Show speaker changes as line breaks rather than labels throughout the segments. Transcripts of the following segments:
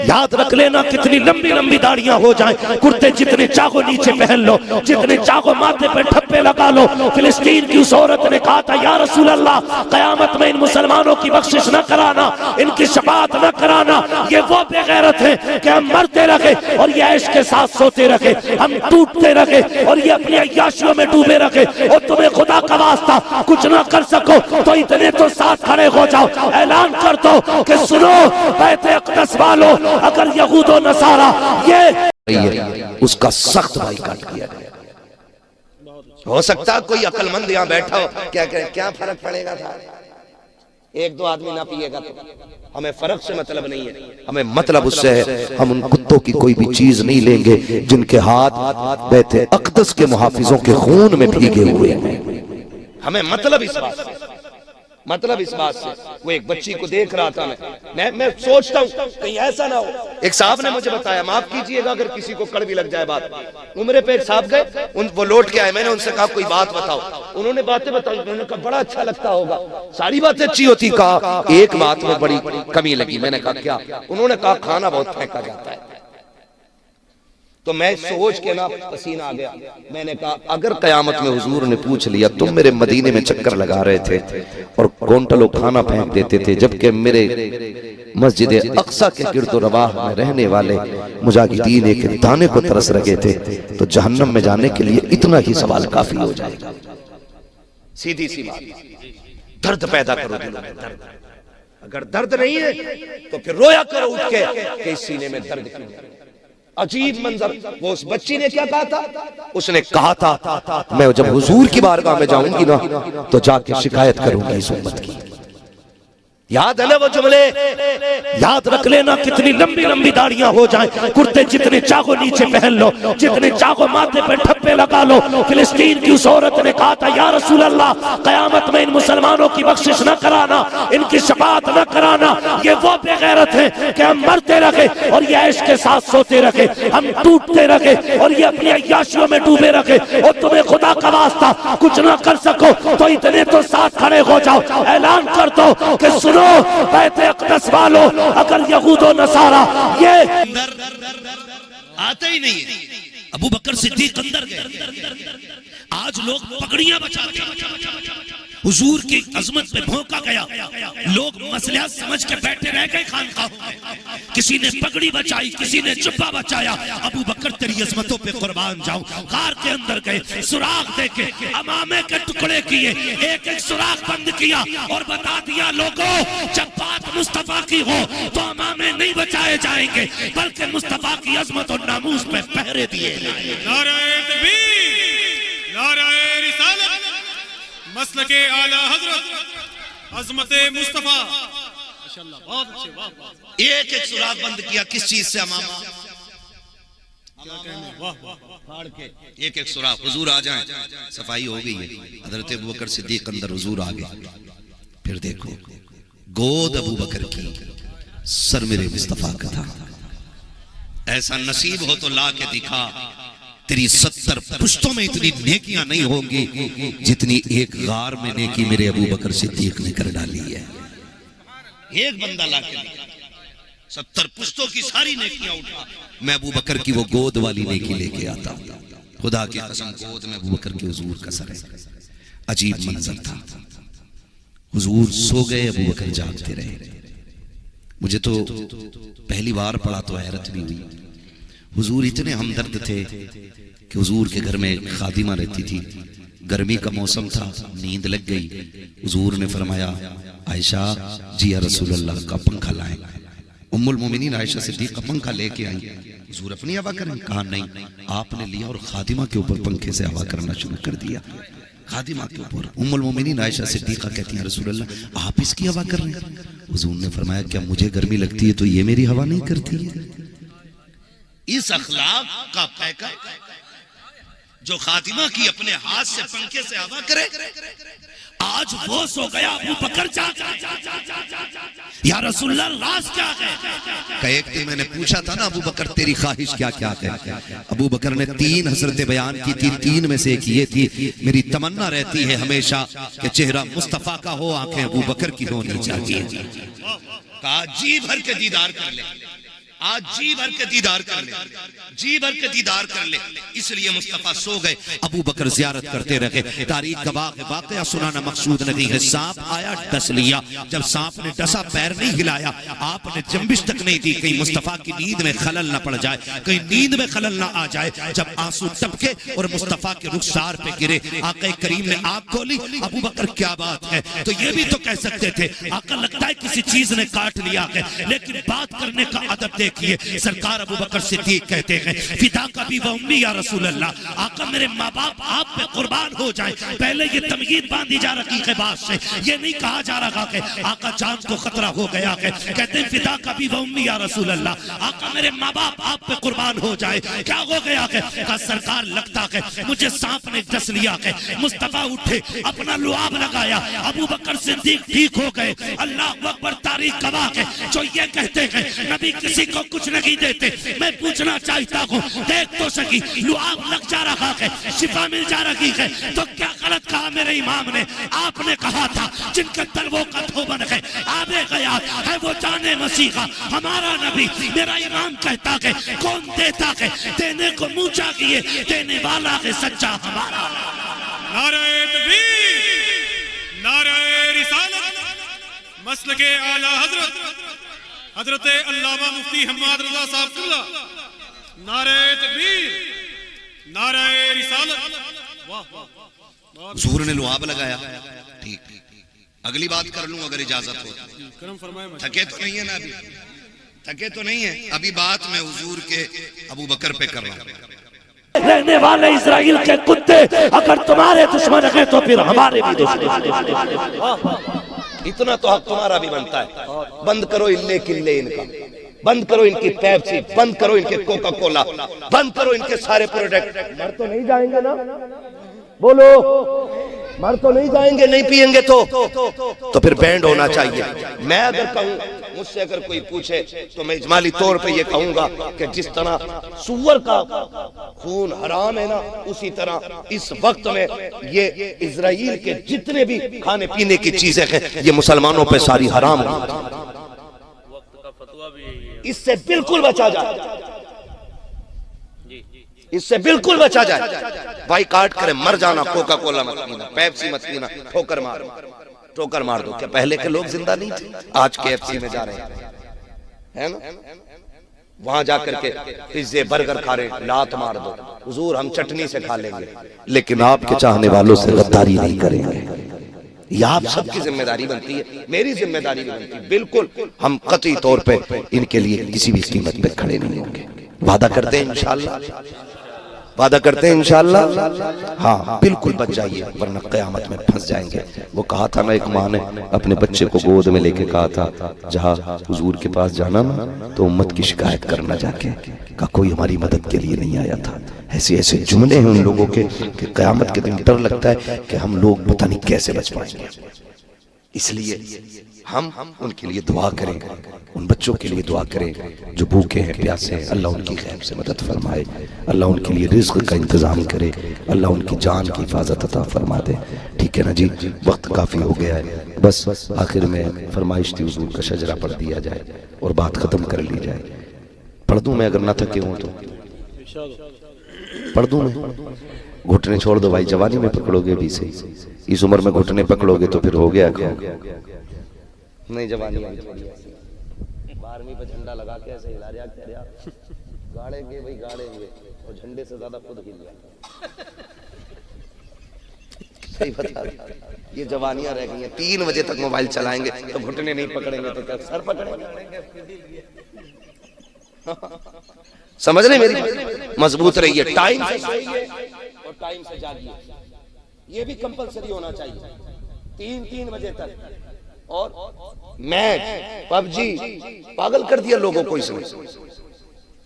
یاد رکھ لینا کتنی لمبی لمبی داڑیاں ہو جائیں، کرتے جتنے چاہو نیچے پہن لو، جتنے چاہو ماتھے پہ ٹھپے لگا لو۔ فلسطین کی اس عورت نے کہا تھا یا رسول اللہ قیامت میں ان مسلمانوں کی بخشش نہ کرانا، ان کی شفاعت نہ کرانا، یہ وہ بے غیرت ہیں کہ ہم مرتے رکھے اور یہ عیش کے ساتھ سوتے رکھے، ہم ٹوٹتے رکھے اور یہ اپنی عیاشیوں میں ڈوبے رکھے، اور تمہیں خدا کا واسطہ کچھ نہ کر سکو تو اتنے تو ساتھ کھڑے ہو جاؤ، اعلان کر دو کہ سنو بیت اقدس والو، اگر یہود و نصارہ یہ اس کا سخت بائیکاٹ کیا گیا۔ ہو سکتا کوئی عقل مند یہاں بیٹھا ہو کیا کہے کیا فرق پڑے گا تھا، ایک دو آدمی نہ پیے گا تو ہمیں فرق سے مطلب نہیں ہے، ہمیں مطلب اس سے ہے ہم ان کتوں کی کوئی بھی چیز نہیں لیں گے جن کے ہاتھ بیت اقدس کے محافظوں کے خون میں بھیگے ہوئے ہیں۔ ہمیں مطلب اس بات سے، مطلب اس بات سے، وہ ایک بچی کو دیکھ رہا تھا، میں سوچتا ہوں کہیں ایسا نہ ہو، ایک صاحب نے مجھے بتایا، معاف کیجئے گا اگر کسی کو کڑ بھی لگ جائے بات، عمرے پہ ایک صاحب گئے، وہ لوٹ کے آئے، میں نے ان سے کہا کوئی بات بتاؤ، انہوں نے باتیں بتائی، انہوں نے کہا بڑا اچھا لگتا ہوگا، ساری باتیں اچھی ہوتی، کہا ایک بات میں بڑی کمی لگی، میں نے کہا کیا؟ انہوں نے کہا کھانا بہت پھینکا جاتا ہے۔ تو میں سوچ کے نا پسینہ آ گیا، میں نے کہا اگر قیامت میں حضور نے پوچھ لیا تم میرے مدینے میں چکر لگا رہے تھے اور کونٹلوں کھانا پھینک دیتے تھے جبکہ میرے مسجد اقصی کے گرد و رواح میں رہنے والے مجاہدین ایک دانے کو ترس رہے تھے تو جہنم میں جانے کے لیے اتنا ہی سوال کافی ہو جائے گا۔ سیدھی سی بات، درد پیدا کرو دلوں میں، درد، اگر درد نہیں ہے تو پھر رویا کرو اٹھ کے کہ اس سینے میں درد کیوں ہے۔ عجیب منظر، وہ اس بچی نے کیا کہا تھا؟ اس نے کہا تھا میں جب حضور کی بارگاہ میں جاؤں گی نا تو جا کے شکایت کروں گی اس امت کی۔ یاد ہے نا وہ جملے؟ یاد رکھ لینا کتنی لمبی لمبی داڑیاں ہو جائیں، کرتے جتنے چاہو نیچے پہن لو، جتنے چاہو ماتھے پہ ٹھپے لگا لو۔ فلسطین کی اس عورت نے کہا تھا یا رسول اللہ قیامت میں ان مسلمانوں کی بخشش نہ کرانا، ان کی شفاعت نہ کرانا، یہ وہ بے غیرت ہیں کہ ہم مرتے رکھے اور یہ عیش کے ساتھ سوتے رکھے، ہم ٹوٹتے رکھے اور یہ اپنی عیاشیوں میں ڈوبے رکھے، اور تمہیں خدا کا واسطہ کچھ نہ کر سکو تو اتنے تو ساتھ کھڑے ہو جاؤ، اعلان کر دو کہ سنو بیت اقدس والو، اگر یہود و نصارہ یہ
آتے ہی نہیں ہے۔ ابو بکر صدیق اندر گئے، آج لوگ پگڑیاں بچاتے ہیں، حضور کی عظمت پہ بھونکا گیا، لوگ مصلحت سمجھ کے بیٹھے رہ گئے خانقاہوں میں، کسی نے پگڑی بچائی، کسی نے جبہ بچایا، ابو بکر تیری عظمتوں پہ قربان جاؤں، غار کے اندر گئے، سراغ دے کے امامے کے ٹکڑے کیے، ایک ایک سراغ بند کیا اور بتا دیا لوگوں جب بات مصطفیٰ کی ہو تو امامے نہیں بچائے جائیں گے بلکہ مصطفیٰ کی عظمت اور ناموس پہ پہرے دیے جائیں گے۔
نعرہ تکبیر، نعرہ رسالت، مسلک اعلی حضرت، عظمت مصطفیٰ، ماشاءاللہ بہت اچھے، بہت
ایک ایک سراغ بند کیا، کس چیز سے؟ امامہ، پھاڑ کے ایک ایک سراغ، حضور آ جائیں، صفائی ہو گئی ہے، حضرت ابو بکر صدیق اندر، حضور آ گئے، پھر دیکھو گود ابو بکر کی، سر میرے مصطفیٰ کا تھا، ایسا نصیب ہو تو لا کے دکھا، تیری 70 پشتوں میں اتنی نیکیاں نہیں ہوں گی جتنی ایک غار میں نیکی میرے ابو بکر صدیق نے کر ڈالی ہے۔ ایک بندہ لا کے دکھا، 70 پشتوں کی ساری نیکیاں اٹھا، میں ابو بکر کی وہ گود والی نیکی لے کے آتا، خدا کی قسم گود میں ابو بکر کے حضور کا سر ہے۔ عجیب منظر تھا، حضور سو گئے، ابو بکر جاگتے رہے۔ مجھے تو پہلی بار پڑھا تو حیرت بھی ہوئی، حضور اتنے ہمدرد تھے کہ حضور کے گھر میں خادمہ رہتی تھی، گرمی کا موسم تھا، نیند لگ گئی، حضور نے فرمایا عائشہ جی یا رسول اللہ کا پنکھا لائیں، ام المومنین عائشہ صدیقہ پنکھا لے کے آئیں، حضور اپنی ہوا کریں؟ کہا نہیں، آپ نے لیا اور خادمہ کے اوپر پنکھے سے ہوا کرنا شروع کر دیا، خادمہ کے اوپر۔ ام المومنین عائشہ صدیقہ کہتی ہیں رسول اللہ آپ اس کی ہوا کر رہے ہیں؟ حضور نے فرمایا کیا مجھے گرمی لگتی ہے تو یہ میری ہوا نہیں کرتی ہے؟ اس اخلاق کا پیکر جو خاتمہ کی اپنے ہاتھ سے پنکھے سے ہوا کرے، آج وہ سو گیا، ابو بکر جاگا، یا رسول اللہ راز کیا ہے؟ کہ ایک دن میں نے پوچھا تھا نا ابو بکر تیری خواہش کیا کیا ہے؟ ابو بکر نے 3 حسرتیں بیان کی تھی، 3 میں سے ایک یہ تھی میری تمنا رہتی ہے ہمیشہ کہ چہرہ مصطفیٰ کا ہو، آنکھیں ابو بکر کی ہونی چاہیے۔ کہا جی بھر کے دیدار کر لیں، آج جی بھر کے دیدار کر لے، جی بھر کے دیدار کر لے. اس لیے مصطفیٰ سو گئے، ابو بکر زیارت کرتے رہے. تاریخ گواہ ہے، واقعہ سنانا مقصود نہیں ہے. سانپ آیا ڈس لیا، جب سانپ نے ڈسا پیر نہیں ہلایا، آپ نے جنبش تک نہیں دی کہیں مصطفیٰ کی نیند میں خلل نہ پڑ جائے، کہیں نیند میں خلل نہ آ جائے. جب آنسو ٹپکے اور مصطفیٰ کے رخسار پہ گرے، آقا کریم نے آنکھ کھولی. ابو بکر کیا بات ہے، تو یہ بھی تو کہہ سکتے تھے آقا لگتا ہے کسی چیز نے کاٹ لیا ہے، لیکن بات کرنے کا ادب دیکھیے. سرکار ابو بکر صدیق کہتے ہیں فدا کا بھی و امی یا رسول اللہ، آقا میرے ماں باپ آپ پہ قربان ہو جائیں. پہلے یہ تمہید باندھی جا رہی ہے بات سے، یہ نہیں کہا جا رہا کہ آقا جان کو خطرہ ہو گیا ہے. کہتے ہیں فدا کا بھی و امی یا رسول اللہ، آقا میرے ماں باپ آپ پہ قربان ہو جائے. کیا ہو گیا ہے؟ کہا سرکار لگتا ہے مجھے سانپ نے ڈس لیا ہے. مصطفیٰ اٹھے، اپنا لعاب لگایا، ابو بکر صدیق ٹھیک ہو گئے. اللہ اکبر، تاریخ گواہ ہے. جو یہ کہتے ہیں نبی کسی کو کچھ نہیں دیتے، میں پوچھنا چاہتا ہوں دیکھ تو سکی لعاب لگ جا رہا ہے، شفا مل جا رہی ہے، تو کیا غلط کہا میرے امام نے؟ آپ نے کہا تھا جن کے تلووں کا دھوبن ہے آبے غیاث ہے وہ جانے مسیحا ہمارا نبی. میرا امام کہتا ہے کون دیتا ہے، دینے کو منہ چاہیے، دینے والا ہے سچا ہمارا.
نعرہ تکبیر، نعرہ رسالت، مسلک اعلی حضرت علامہ مفتی حماد رضا صاحب صلی اللہ. نعرہ تکبیر، نعرہ رسالت. واہ واہ،
حضور نے لعاب لگایا. ٹھیک، اگلی بات کر لوں اگر اجازت ہو.
کرم فرمائے.
تھکے تو نہیں ہے نا ابھی، تھکے تو نہیں ہے ابھی. بات میں حضور کے ابو بکر پہ کر رہا ہوں.
رہنے والے اسرائیل کے کتے اگر تمہارے دشمن ہیں تو پھر ہمارے بھی دشمن.
اتنا تو حق تمہارا بھی بنتا ہے. بند کرو الے کلے ان کا، بند کرو ان کی پیپسی، بند کرو ان کے کوکا کولا، بند کرو ان کے سارے پروڈکٹ. مر تو نہیں جائیں گے نا؟ بولو، مر تو نہیں جائیں گے؟ نہیں پیئیں گے تو پھر بینڈ ہونا چاہیے. میں اگر کہوں، مجھ سے اگر کوئی پوچھے تو میں اجمالی طور پہ یہ کہوں گا کہ جس طرح سور کا خون حرام ہے نا، اسی طرح اس وقت میں یہ اسرائیل کے جتنے بھی کھانے پینے کی چیزیں ہیں یہ مسلمانوں پہ ساری حرام ہیں. اس سے بالکل بچا جائے، اس سے بالکل بچا جائے. بھائی کاٹ کرے مر جانا، کوکا کولا مت پینا، پیپسی مت پینا، ٹھوکر مار ٹھوکر مار دو. کیا پہلے کے لوگ زندہ نہیں تھے؟ آج کے KFC میں جا رہے ہیں نا، وہاں جا کر کے پیزے برگر کھا رہے، لات مار دو. حضور ہم چٹنی سے کھا لیں گے لیکن آپ کے چاہنے والوں سے غداری نہیں کریں گے. یہ آپ سب کی ذمہ داری بنتی ہے، میری ذمہ داری بھی بنتی ہے. بالکل ہم قطعی طور پہ ان کے لیے کسی بھی قیمت پہ کھڑے نہیں ہوں گے. وعدہ کرتے ہیں انشاءاللہ، وعدہ کرتے ہیں انشاءاللہ. ہاں بالکل بچ جائیے ورنہ قیامت میں پھنس جائیں گے. وہ کہا تھا نا ایک ماں نے اپنے بچے کو گود میں لے کے کہا تھا جہاں حضور کے پاس جانا نا تو امت کی شکایت کرنا جا کے، کہا کوئی ہماری مدد کے لیے نہیں آیا تھا. ایسے ایسے جملے ہیں ان لوگوں کے کہ قیامت کے دن ڈر لگتا ہے کہ ہم لوگ پتہ نہیں کیسے بچ پائیں گے. اس لیے ہم ان کے لیے دعا کریں، ان بچوں کے لیے دعا کریں جو بھوکے ہیں پیاسے ہیں. اللہ ان کی غیب سے مدد فرمائے، اللہ ان کے لیے رزق کا انتظام کرے، اللہ ان کی جان کی حفاظت عطا فرما دے. ٹھیک ہے نا جی، وقت کافی ہو گیا ہے. بس آخر میں فرمائش تھی حضور کا شجرہ پڑھ دیا جائے اور بات ختم کر لی جائے. پڑھ دوں میں اگر نہ تھکے ہوں تو؟ پڑھ دوں میں؟ گھٹنے چھوڑ دو بھائی، جوانی میں پکڑو گے بھی صحیح، اس عمر میں گھٹنے پکڑو گے تو پھر ہو گیا کیا؟ نہیں جوانی میں 12ویں پہ جھنڈا لگا کے ایسے ہلا رہا کہہ رہا گاڑیں گے بھائی گاڑیں گے، اور جھنڈے سے زیادہ خود ہل گیا. صحیح بتا رہا، یہ جوانیاں رہ گئی ہیں. 3 بجے تک موبائل چلائیں گے تو گھٹنے نہیں پکڑیں گے تو کیا سر پکڑیں گے؟ سمجھ رہے میری؟ مضبوط رہیے، ٹائم سے سوئیے اور ٹائم سے جاگیے. یہ بھی کمپلسری ہونا چاہیے 3 بجے تک. اور میچ پب جی پاگل کر دیا لوگوں کو. اس میں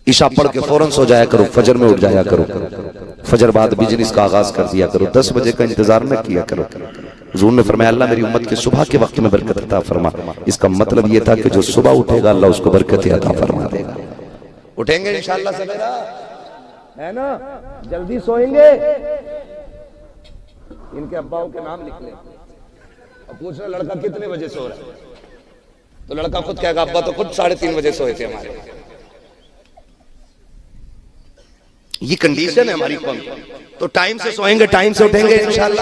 عشاء پڑھ کے فوراں سو جایا کرو، فجر میں اٹھ جایا کرو، فجر بعد بزنس کا آغاز کر دیا کرو، 10 بجے کا انتظار نہ کیا کرو. حضور نے فرمایا اللہ میری امت کے صبح کے وقت میں برکت عطا فرما. اس کا مطلب یہ تھا کہ جو صبح اٹھے گا اللہ اس کو برکت عطا فرما دے گا. اٹھیں گے انشاءاللہ سویرا ہے نا، جلدی سوئیں گے. ان کے اباؤں کے نام لکھ لیں اور پوچھ رہا لڑکا کتنے بجے سو رہا ہے، تو لڑکا خود کہے گا ابا تو خود 3:30 بجے سوئے تھے ہمارے. یہ کنڈیشن ہے ہماری قوم کی. تو ٹائم سے سوئیں گے, ٹائم سے اٹھیں گے انشاءاللہ.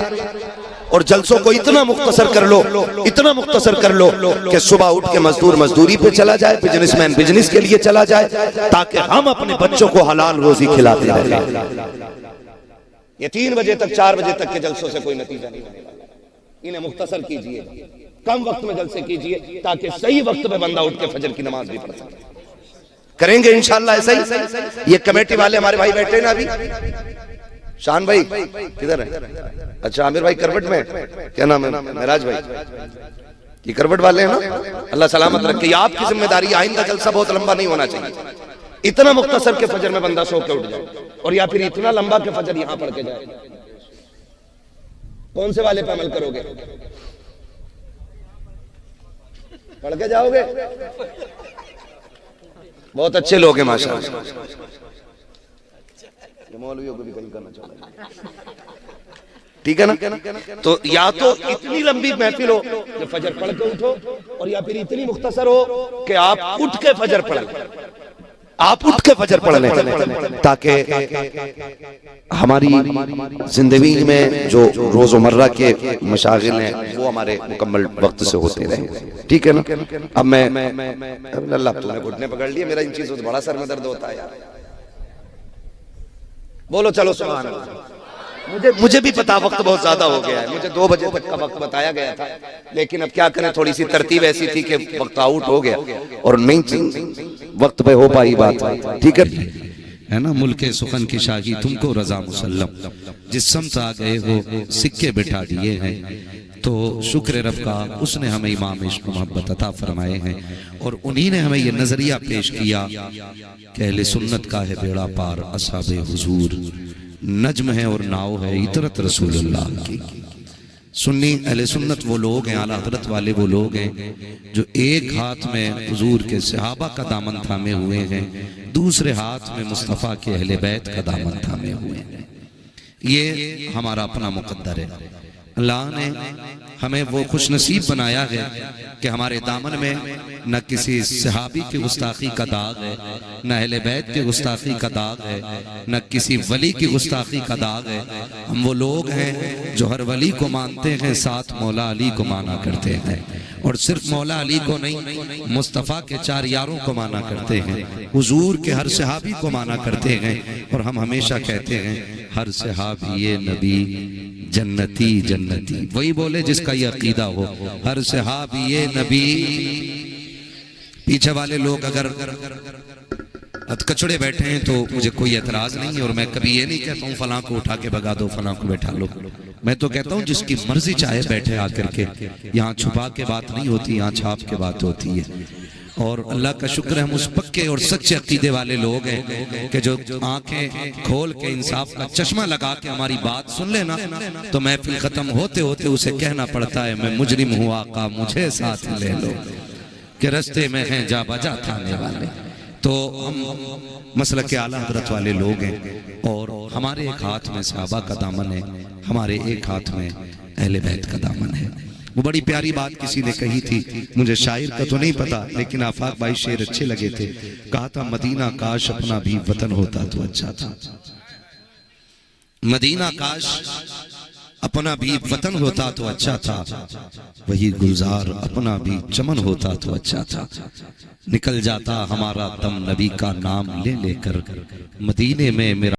اور جلسوں کو اتنا مختصر کر لو, اتنا مختصر کر لو کہ صبح اٹھ کے مزدور مزدوری پہ چلا جائے, بزنس مین بزنس کے لیے چلا جائے, تاکہ ہم اپنے بچوں کو حلال روزی کھلاتے رہیں. یہ 3 بجے تک 4 بجے تک کے جلسوں سے کوئی نتیجہ نہیں ہونے والا. انہیں مختصر کیجئے, کم وقت میں جلسے کیجئے, تاکہ صحیح وقت پہ بندہ اٹھ کے فجر کی نماز بھی پڑھ سکے. کریں گے انشاءاللہ ایسا ہی. یہ کمیٹی والے ہمارے بھائی بیٹھے ہیں نا ابھی, شان بھائی کدھر ہیں؟ اچھا عامر بھائی کروٹ میں, کیا نام ہے, معراج بھائی, یہ کروٹ والے ہیں نا, اللہ سلامت رکھے. یہ آپ کی ذمہ داری, آئندہ جلسہ بہت لمبا نہیں ہونا چاہیے. اتنا مختصر کے فجر میں بندہ سو کے اٹھ جائے, اور یا پھر اتنا لمبا کہ فجر یہاں پڑھ کے جائے. کون سے والے پہ عمل کرو گے؟ پڑھ کے جاؤ گے؟ بہت اچھے لوگ ہیں ماشاءاللہ. مولویوں کو بھی کہیں کرنا چاہتا ہے, ٹھیک ہے نا. تو یا تو اتنی لمبی محفل ہو کہ فجر پڑھ کے اٹھو, اور یا پھر اتنی مختصر ہو کہ آپ اٹھ کے فجر پڑھ لیں, آپ اٹھ کے فجر پڑھ لیں, تاکہ ہماری زندگی میں جو روز مرہ کے مشاغل ہیں وہ ہمارے مکمل وقت سے ہوتے رہیں. ٹھیک ہے نا. اب میں اللہ تو نے گھٹنے پکڑ لیے, میرا ان چیزوں سے بڑا سر میں درد ہوتا ہے یار. بولو چلو سبحان اللہ. مجھے بھی پتا وقت بہت زیادہ ہو گیا ہے, مجھے 2 بجے تک کا وقت بتایا گیا تھا, لیکن اب کیا کریں, تھوڑی سی ترتیب ایسی تھی کہ وقت آؤٹ ہو گیا اور نہیں وقت پہ ہو پائی بات. ٹھیک ہے
نا. ملک سخن کی شاہی تم کو رضا مسلم, جس سمت آ گئے ہو سکے بٹھا دیے ہیں. تو شکر رب کا, اس نے ہمیں امام عشق و محبت عطا فرمائے ہیں, اور انہی نے ہمیں یہ نظریہ پیش کیا کہ اہل سنت کا ہے بیڑا پار اصحاب حضور, نجم ہے اور ناؤ ہے عطرت رسول اللہ کی. سنی اہل سنت وہ لوگ ہیں, اعلیٰ حضرت والے وہ لوگ ہیں جو ایک ہاتھ میں حضور کے صحابہ کا دامن تھامے ہوئے ہیں, دوسرے ہاتھ میں مصطفیٰ کے اہل بیت کا دامن تھامے ہوئے ہیں. یہ ہمارا اپنا مقدر ہے. اللہ نے ہمیں وہ خوش نصیب بنایا ہے کہ ہمارے دامن میں نہ کسی صحابی کی گستاخی کا داغ ہے, نہ اہل بیت کی گستاخی کا داغ ہے, نہ کسی ولی کی گستاخی کا داغ ہے. ہم وہ لوگ ہیں جو ہر ولی کو مانتے ہیں, ساتھ مولا علی کو مانا کرتے ہیں, اور صرف مولا علی کو نہیں, مصطفیٰ کے 4 یاروں کو مانا کرتے ہیں, حضور کے ہر صحابی کو مانا کرتے ہیں. اور ہم ہمیشہ کہتے ہیں ہر صحابی نبی جنتی جنتی. وہی بولے جس کا یہ عقیدہ ہو, ہر صحابی نبی. پیچھے والے لوگ اگر کچڑے بیٹھے ہیں تو مجھے کوئی اعتراض نہیں ہے, اور میں کبھی یہ نہیں کہتا ہوں فلاں کو اٹھا کے بگا دو, فلاں کو بیٹھا لو. میں تو کہتا ہوں جس کی مرضی چاہے بیٹھے آ کر کے. یہاں چھپا کے بات نہیں ہوتی, یہاں چھاپ کے بات ہوتی ہے. اور اللہ کا شکر ہے ہم اس پکے اور سچے عقیدے والے لوگ ہیں کہ جو آنکھیں کھول کے انصاف کا چشمہ لگا کے ہماری بات سن لینا, تو محفل ختم ہوتے ہوتے اسے کہنا پڑتا ہے میں مجرم ہوں آقا مجھے ساتھ لے لو, کہ رستے میں ہیں جا بجا تھانے والے. تو ہم مسلک اعلیٰ حضرت والے لوگ ہیں, اور ہمارے ایک ہاتھ میں صحابہ کا دامن ہے, ہمارے ایک ہاتھ میں اہل بیت کا دامن ہے. وہ بڑی پیاری بات کسی نے کہی تھی, مجھے شاعر کا تو نہیں پتا, لیکن آفاق بھائی شعر اچھے لگے تھے. کہا تھا مدینہ کاش اپنا بھی وطن ہوتا تو اچھا تھا, مدینہ کاش اپنا بھی وطن ہوتا تو اچھا تھا, وہی گلزار اپنا بھی چمن ہوتا تو اچھا تھا. نکل جاتا ہمارا دم نبی کا نام لے لے کر, مدینے میں میرا